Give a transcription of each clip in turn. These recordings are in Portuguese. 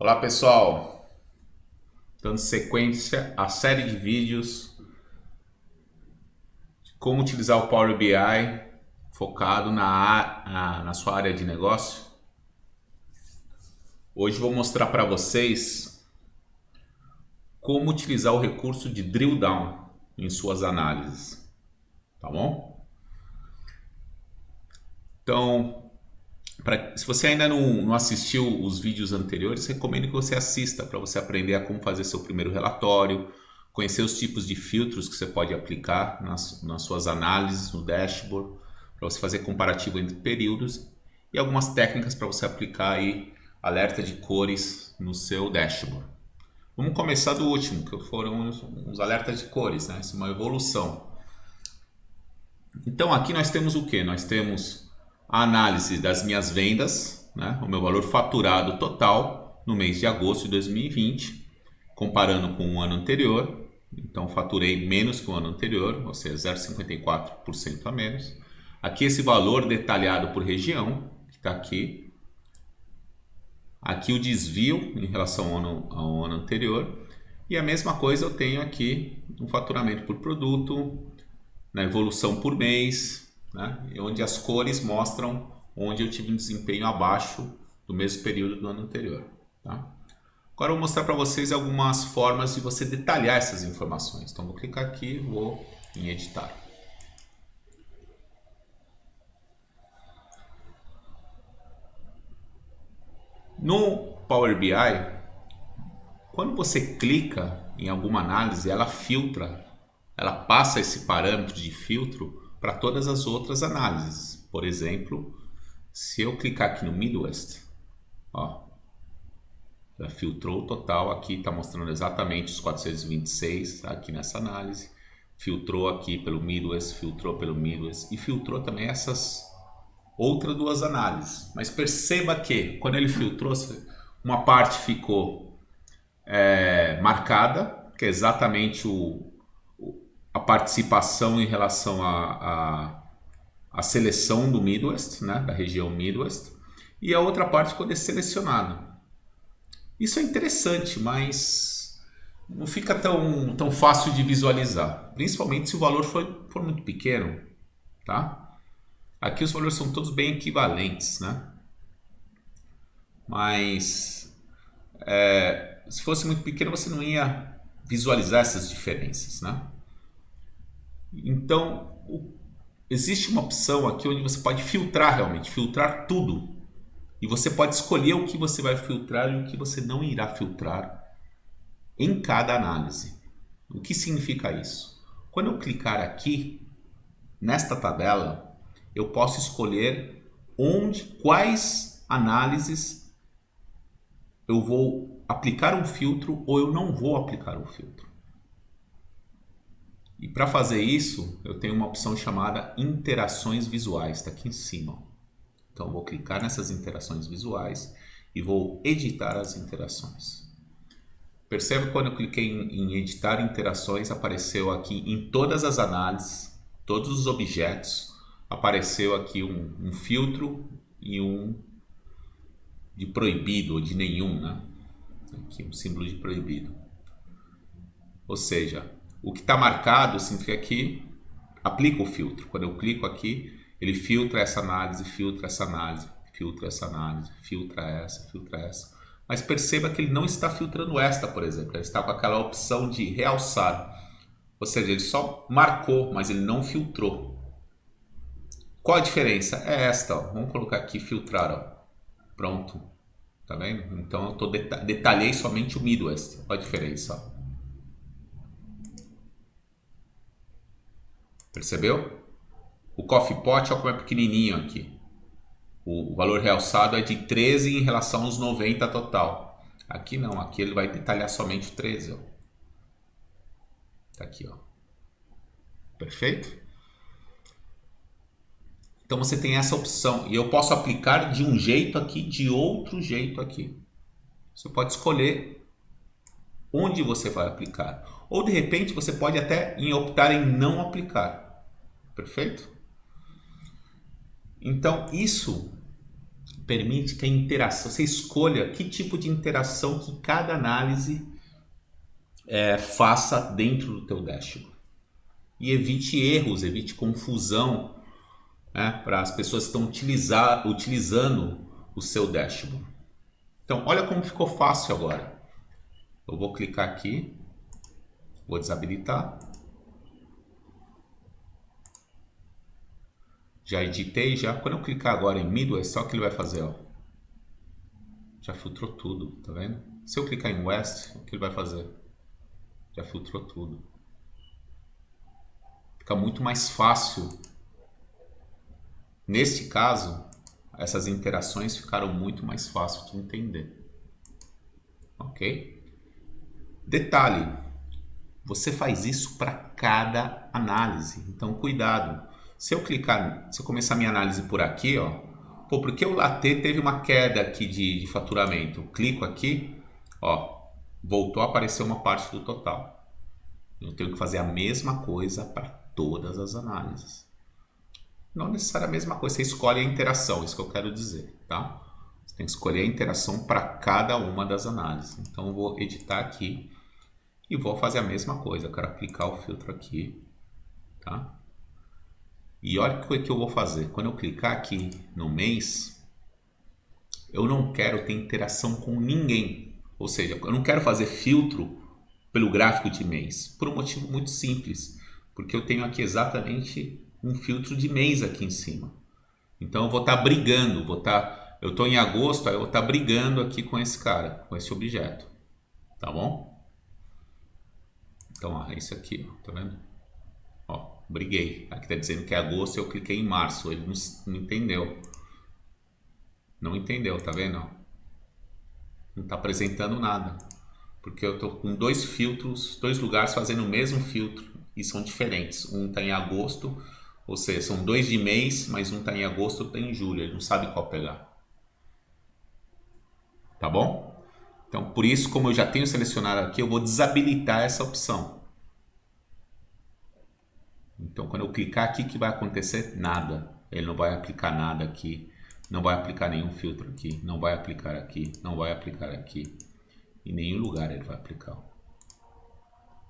Olá pessoal, dando sequência à série de vídeos de como utilizar o Power BI focado na sua área de negócio. Hoje vou mostrar para vocês como utilizar o recurso de Drill Down em suas análises, tá bom? Então, se você ainda não assistiu os vídeos anteriores, recomendo que você assista para você aprender a como fazer seu primeiro relatório, conhecer os tipos de filtros que você pode aplicar nas suas análises no dashboard, para você fazer comparativo entre períodos e algumas técnicas para você aplicar aí alerta de cores no seu dashboard. Vamos começar do último, que foram os alertas de cores, né? Isso é uma evolução. Então aqui nós temos o que? Nós temos a análise das minhas vendas, né? O meu valor faturado total no mês de agosto de 2020, comparando com o ano anterior. Então faturei menos que o ano anterior, ou seja, 0,54% a menos. Aqui esse valor detalhado por região, que está aqui. Aqui o desvio em relação ao ano anterior. E a mesma coisa eu tenho aqui no faturamento por produto, na evolução por mês, né? Onde as cores mostram onde eu tive um desempenho abaixo do mesmo período do ano anterior. Tá? Agora eu vou mostrar para vocês algumas formas de você detalhar essas informações. Então vou clicar aqui e vou em editar. No Power BI, quando você clica em alguma análise, ela filtra, ela passa esse parâmetro de filtro para todas as outras análises. Por exemplo, se eu clicar aqui no Midwest, ó, já filtrou o total, aqui está mostrando exatamente os 426 aqui nessa análise, filtrou aqui pelo Midwest, filtrou pelo Midwest e filtrou também essas outras duas análises. Mas perceba que quando ele filtrou, uma parte ficou marcada, que é exatamente a participação em relação à seleção do Midwest, né, da região Midwest, e a outra parte ficou desselecionada. Isso é interessante, mas não fica tão fácil de visualizar, principalmente se o valor for muito pequeno, tá? Aqui os valores são todos bem equivalentes, né? Mas se fosse muito pequeno você não ia visualizar essas diferenças, né? Então existe uma opção aqui onde você pode filtrar realmente, filtrar tudo. E você pode escolher o que você vai filtrar e o que você não irá filtrar em cada análise. O que significa isso? Quando eu clicar aqui, nesta tabela, eu posso escolher quais análises eu vou aplicar um filtro ou eu não vou aplicar um filtro. E para fazer isso, eu tenho uma opção chamada interações visuais, está aqui em cima. Então eu vou clicar nessas interações visuais e vou editar as interações. Percebe que quando eu cliquei em editar interações, apareceu aqui em todas as análises, todos os objetos, apareceu aqui um filtro e um de proibido ou de nenhum, né? Aqui um símbolo de proibido. Ou seja, o que está marcado significa que aplica o filtro. Quando eu clico aqui, ele filtra essa análise, filtra essa análise, filtra essa análise, filtra essa, filtra essa. Mas perceba que ele não está filtrando esta, por exemplo. Ele está com aquela opção de realçar. Ou seja, ele só marcou, mas ele não filtrou. Qual a diferença? É esta, ó. Vamos colocar aqui filtrar, ó. Pronto. Tá vendo? Então eu detalhei somente o Midwest. Olha a diferença, ó. Percebeu? O Coffee Pot, olha como é pequenininho aqui. O valor realçado é de 13 em relação aos 90 total. Aqui não, aqui ele vai detalhar somente o 13. Ó. Tá aqui, ó. Perfeito? Então você tem essa opção. E eu posso aplicar de um jeito aqui, de outro jeito aqui. Você pode escolher onde você vai aplicar. Ou de repente você pode até optar em não aplicar. Perfeito? Então isso permite que a interação, você escolha que tipo de interação que cada análise faça dentro do teu dashboard. E evite erros, evite confusão, né, para as pessoas que estão utilizando o seu dashboard. Então, olha como ficou fácil agora. Eu vou clicar aqui, vou desabilitar. Já editei, já. Quando eu clicar agora em Midwest, só o que ele vai fazer, ó. Já filtrou tudo, tá vendo? Se eu clicar em West, o que ele vai fazer? Já filtrou tudo. Fica muito mais fácil. Neste caso, essas interações ficaram muito mais fáceis de entender. Ok? Detalhe, você faz isso para cada análise. Então, cuidado. Se eu começar a minha análise por aqui, ó, pô, porque o Latte teve uma queda aqui de faturamento. Eu clico aqui, ó, voltou a aparecer uma parte do total. Eu tenho que fazer a mesma coisa para todas as análises. Não necessariamente a mesma coisa, você escolhe a interação, isso que eu quero dizer, tá? Você tem que escolher a interação para cada uma das análises. Então eu vou editar aqui e vou fazer a mesma coisa. Eu quero aplicar o filtro aqui, tá? E olha o que eu vou fazer. Quando eu clicar aqui no mês, eu não quero ter interação com ninguém. Ou seja, eu não quero fazer filtro pelo gráfico de mês, por um motivo muito simples, porque eu tenho aqui exatamente um filtro de mês aqui em cima. Então eu vou estar brigando, eu estou em agosto, aí eu vou estar brigando aqui com esse cara, com esse objeto, tá bom? Então, ó, é isso aqui, ó, tá vendo? Ó, briguei. Aqui tá dizendo que é agosto, eu cliquei em março, ele não entendeu. Não entendeu, tá vendo? Não está apresentando nada. Porque eu estou com dois filtros, dois lugares fazendo o mesmo filtro e são diferentes. Um está em agosto, ou seja, são dois de mês, mas um está em agosto, outro está em julho. Ele não sabe qual pegar. Tá bom? Então, por isso, como eu já tenho selecionado aqui, eu vou desabilitar essa opção. Então, quando eu clicar aqui, o que vai acontecer? Nada. Ele não vai aplicar nada aqui. Não vai aplicar nenhum filtro aqui. Não vai aplicar aqui. Não vai aplicar aqui. Em nenhum lugar ele vai aplicar.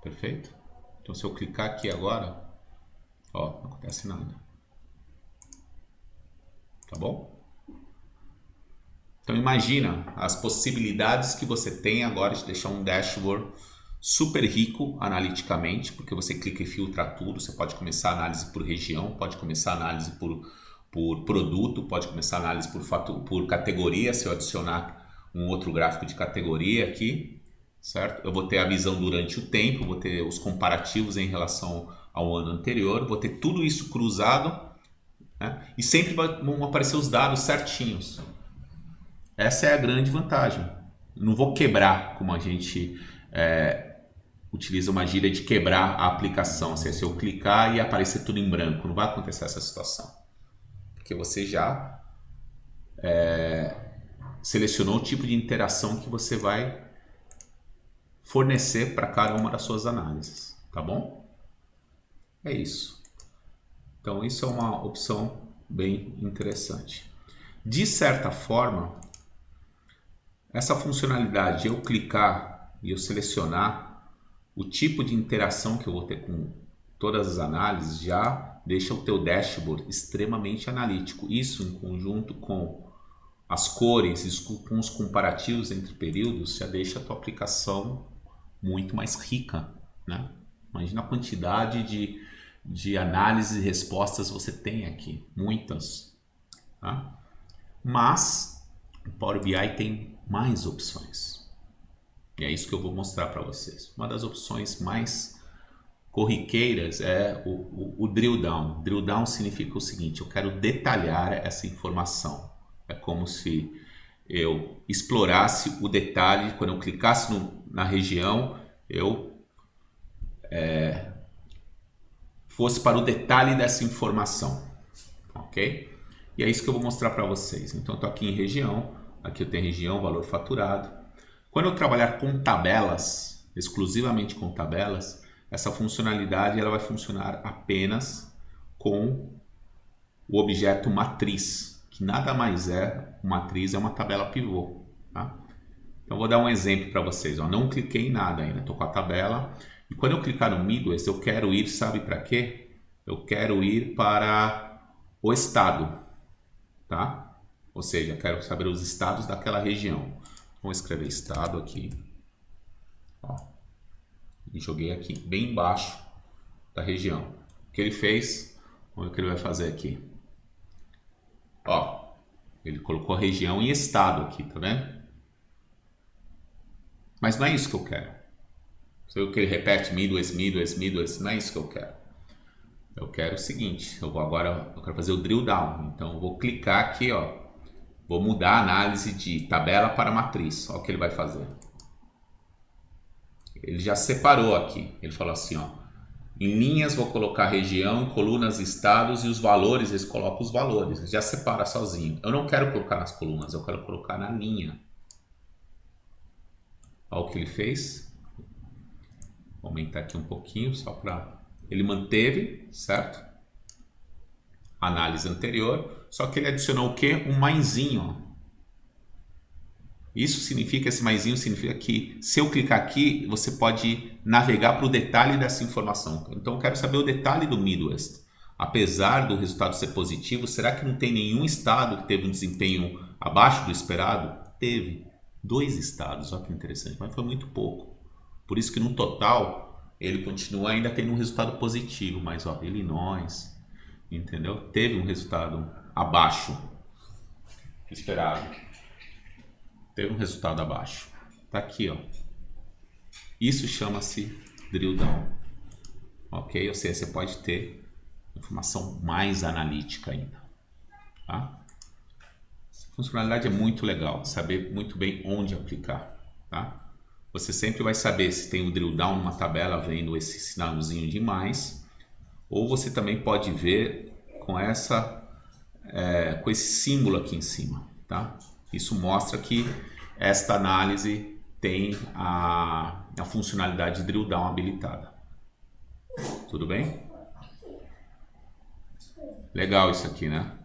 Perfeito? Então, se eu clicar aqui agora, ó, não acontece nada. Tá bom? Então, imagina as possibilidades que você tem agora de deixar um dashboard super rico analiticamente, porque você clica e filtra tudo. Você pode começar a análise por região, pode começar a análise por produto, pode começar a análise por categoria, se eu adicionar um outro gráfico de categoria aqui, certo? Eu vou ter a visão durante o tempo, vou ter os comparativos em relação ao ano anterior, vou ter tudo isso cruzado, né? E sempre vão aparecer os dados certinhos. Essa é a grande vantagem. Não vou quebrar, como a gente utiliza uma gíria de quebrar a aplicação, se eu clicar e aparecer tudo em branco, não vai acontecer essa situação. Porque você já selecionou o tipo de interação que você vai fornecer para cada uma das suas análises, tá bom? É isso. Então isso é uma opção bem interessante. De certa forma, essa funcionalidade de eu clicar e eu selecionar o tipo de interação que eu vou ter com todas as análises já deixa o teu dashboard extremamente analítico. Isso em conjunto com as cores, com os comparativos entre períodos, já deixa a tua aplicação muito mais rica, né? Imagina a quantidade de análises e respostas você tem aqui, muitas, tá? Mas o Power BI tem mais opções. E é isso que eu vou mostrar para vocês. Uma das opções mais corriqueiras é o drill down. Drill down significa o seguinte: eu quero detalhar essa informação. É como se eu explorasse o detalhe, quando eu clicasse na região, eu fosse para o detalhe dessa informação, ok? E é isso que eu vou mostrar para vocês. Então, eu estou aqui em região, aqui eu tenho região, valor faturado. Quando eu trabalhar com tabelas, exclusivamente com tabelas, essa funcionalidade ela vai funcionar apenas com o objeto matriz. que nada mais é uma matriz, é uma tabela pivô, tá? Então vou dar um exemplo para vocês, ó. Não cliquei em nada ainda, estou com a tabela. E quando eu clicar no Midwest, eu quero ir, sabe para quê? Eu quero ir para o estado, tá? Ou seja, quero saber os estados daquela região. Vou escrever estado aqui, ó, e joguei aqui bem embaixo da região. O que ele fez? Vamos ver o que ele vai fazer aqui. Ó, ele colocou a região em estado aqui, tá vendo? Mas não é isso que eu quero. Você viu que ele repete Midwest, Midwest, Midwest? Não é isso que eu quero. Eu quero o seguinte, eu quero fazer o drill down. Então eu vou clicar aqui, ó. Vou mudar a análise de tabela para matriz. Olha o que ele vai fazer. Ele já separou aqui. Ele falou assim, ó. Em linhas vou colocar região, colunas, estados e os valores, eles colocam os valores. Ele já separa sozinho. Eu não quero colocar nas colunas, eu quero colocar na linha. Olha o que ele fez. Vou aumentar aqui um pouquinho só para... Ele manteve, certo? Análise anterior, só que ele adicionou o quê? Um maisinho. Isso significa, esse maisinho significa que se eu clicar aqui, você pode navegar para o detalhe dessa informação. Então eu quero saber o detalhe do Midwest. Apesar do resultado ser positivo, será que não tem nenhum estado que teve um desempenho abaixo do esperado? Teve 2 estados, olha que interessante, mas foi muito pouco. Por isso que no total ele continua ainda tendo um resultado positivo, mas ó, Illinois, entendeu? Teve um resultado abaixo do esperado. Teve um resultado abaixo. Tá aqui, ó. Isso chama-se drill down. Ok? Ou seja, você pode ter informação mais analítica ainda. Tá? Essa funcionalidade é muito legal. Saber muito bem onde aplicar. Tá? Você sempre vai saber se tem o drill down numa tabela vendo esse sinalzinho de mais. Ou você também pode ver com com esse símbolo aqui em cima. Tá? Isso mostra que esta análise tem a funcionalidade de drill down habilitada. Tudo bem? Legal isso aqui, né?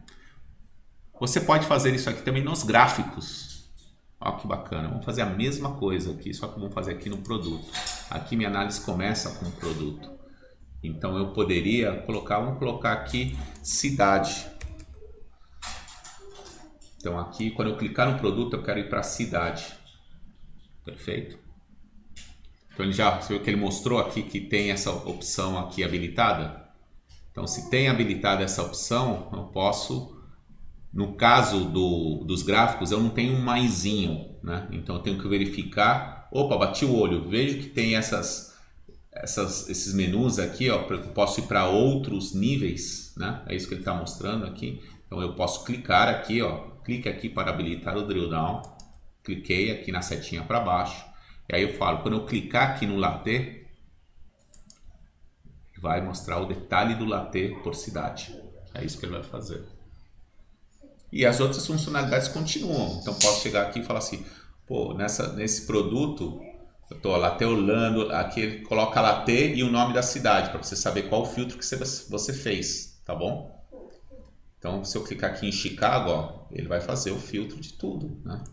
Você pode fazer isso aqui também nos gráficos. Olha que bacana. Vamos fazer a mesma coisa aqui, só que vamos fazer aqui no produto. Aqui minha análise começa com o produto. Então eu poderia colocar, vamos colocar aqui cidade. Então aqui, quando eu clicar no produto, eu quero ir para a cidade. Perfeito? Então você viu que ele mostrou aqui que tem essa opção aqui habilitada? Então se tem habilitada essa opção, eu posso, no caso dos gráficos, eu não tenho um maisinho, né? Então eu tenho que verificar, opa, bati o olho, vejo que tem esses menus aqui, ó, eu posso ir para outros níveis, né? É isso que ele está mostrando aqui. Então eu posso clicar aqui, ó, clique aqui para habilitar o drill down, cliquei aqui na setinha para baixo, e aí eu falo, quando eu clicar aqui no latte, vai mostrar o detalhe do latte por cidade. É isso que ele vai fazer. E as outras funcionalidades continuam. Então posso chegar aqui e falar assim, pô, nesse produto, eu tô latte Orlando, aqui ele coloca latte e o nome da cidade, para você saber qual filtro que você fez, tá bom? Então se eu clicar aqui em Chicago, ó, ele vai fazer o filtro de tudo, né?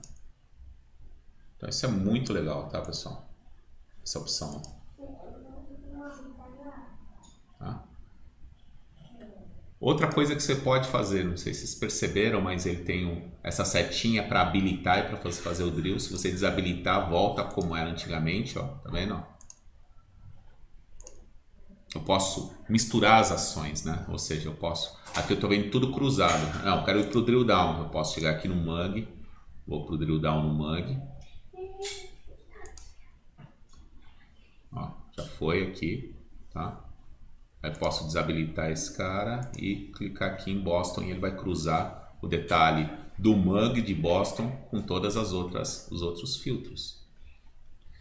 Então isso é muito legal, tá, pessoal? Essa opção. Tá? Outra coisa que você pode fazer, não sei se vocês perceberam, mas ele tem essa setinha para habilitar e para fazer o drill. Se você desabilitar, volta como era antigamente, ó, tá vendo? Eu posso misturar as ações, né? Ou seja, eu posso... Aqui eu estou vendo tudo cruzado. Não, eu quero ir para o drill down. Eu posso chegar aqui no Mug, vou para o drill down no Mug. Ó, já foi aqui, tá? Aí posso desabilitar esse cara e clicar aqui em Boston e ele vai cruzar o detalhe do Mug de Boston com todas os outros filtros.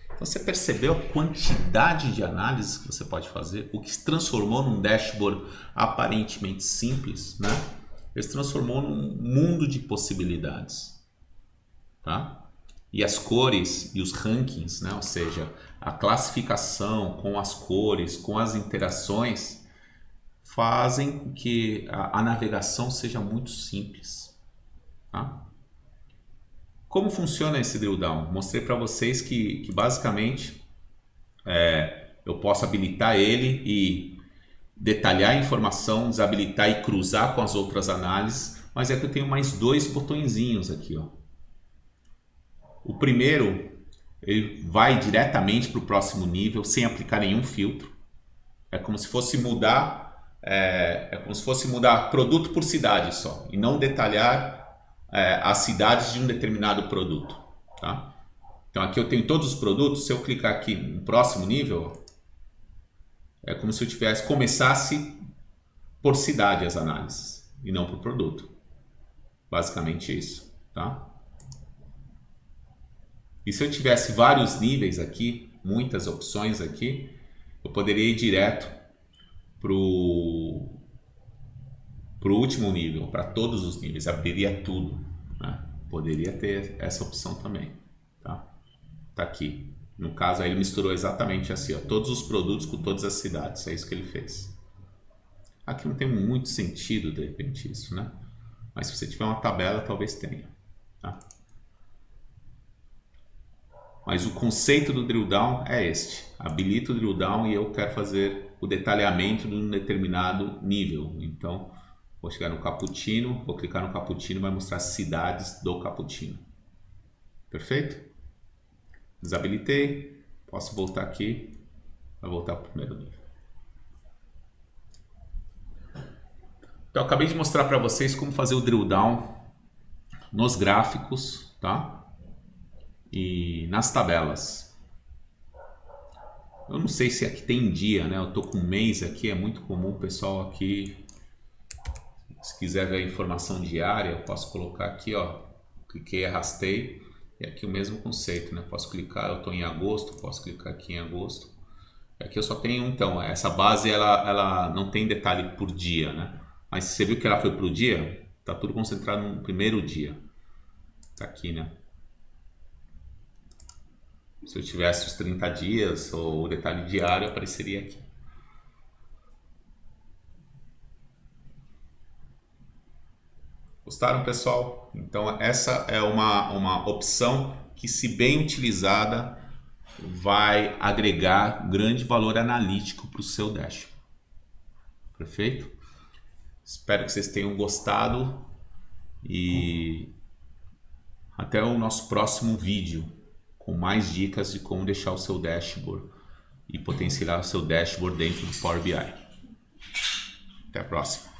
Então você percebeu a quantidade de análises que você pode fazer? O que se transformou num dashboard aparentemente simples, né? Ele se transformou num mundo de possibilidades, tá? E as cores e os rankings, né? Ou seja, a classificação com as cores, com as interações, fazem que a navegação seja muito simples. Tá? Como funciona esse drill down? Mostrei para vocês que basicamente eu posso habilitar ele e detalhar a informação, desabilitar e cruzar com as outras análises, mas é que eu tenho mais dois botõezinhos aqui, ó. O primeiro, ele vai diretamente para o próximo nível sem aplicar nenhum filtro. É como se fosse mudar, produto por cidade só, e não detalhar as cidades de um determinado produto, tá? Então aqui eu tenho todos os produtos. Se eu clicar aqui no próximo nível, é como se eu começasse por cidade as análises e não por produto. Basicamente isso, tá? E se eu tivesse vários níveis aqui, muitas opções aqui, eu poderia ir direto para o último nível, para todos os níveis, abriria tudo, né? Poderia ter essa opção também, tá? Tá aqui. No caso aí ele misturou exatamente assim, ó, todos os produtos com todas as cidades, é isso que ele fez. Aqui não tem muito sentido de repente isso, né? Mas se você tiver uma tabela, talvez tenha, tá? Mas o conceito do drill down é este. Habilito o drill down e eu quero fazer o detalhamento de um determinado nível. Então, vou chegar no cappuccino, vou clicar no cappuccino, vai mostrar as cidades do cappuccino. Perfeito? Desabilitei. Posso voltar aqui. Vai voltar para o primeiro nível. Então, eu acabei de mostrar para vocês como fazer o drill down nos gráficos, tá? E nas tabelas. Eu não sei se aqui tem dia, né? Eu tô com um mês aqui, é muito comum o pessoal aqui, se quiser ver a informação diária, eu posso colocar aqui, ó, cliquei, arrastei, e aqui o mesmo conceito, né? Posso clicar, eu tô em agosto, posso clicar aqui em agosto. Aqui eu só tenho, então, essa base ela não tem detalhe por dia, né? Mas você viu que ela foi pro dia? Tá tudo concentrado no primeiro dia. Tá aqui, né? Se eu tivesse os 30 dias ou o detalhe diário, apareceria aqui. Gostaram, pessoal? Então essa é uma opção que, se bem utilizada, vai agregar grande valor analítico para o seu dashboard. Perfeito? Espero que vocês tenham gostado e até o nosso próximo vídeo, com mais dicas de como deixar o seu dashboard e potenciar o seu dashboard dentro do Power BI. Até a próxima.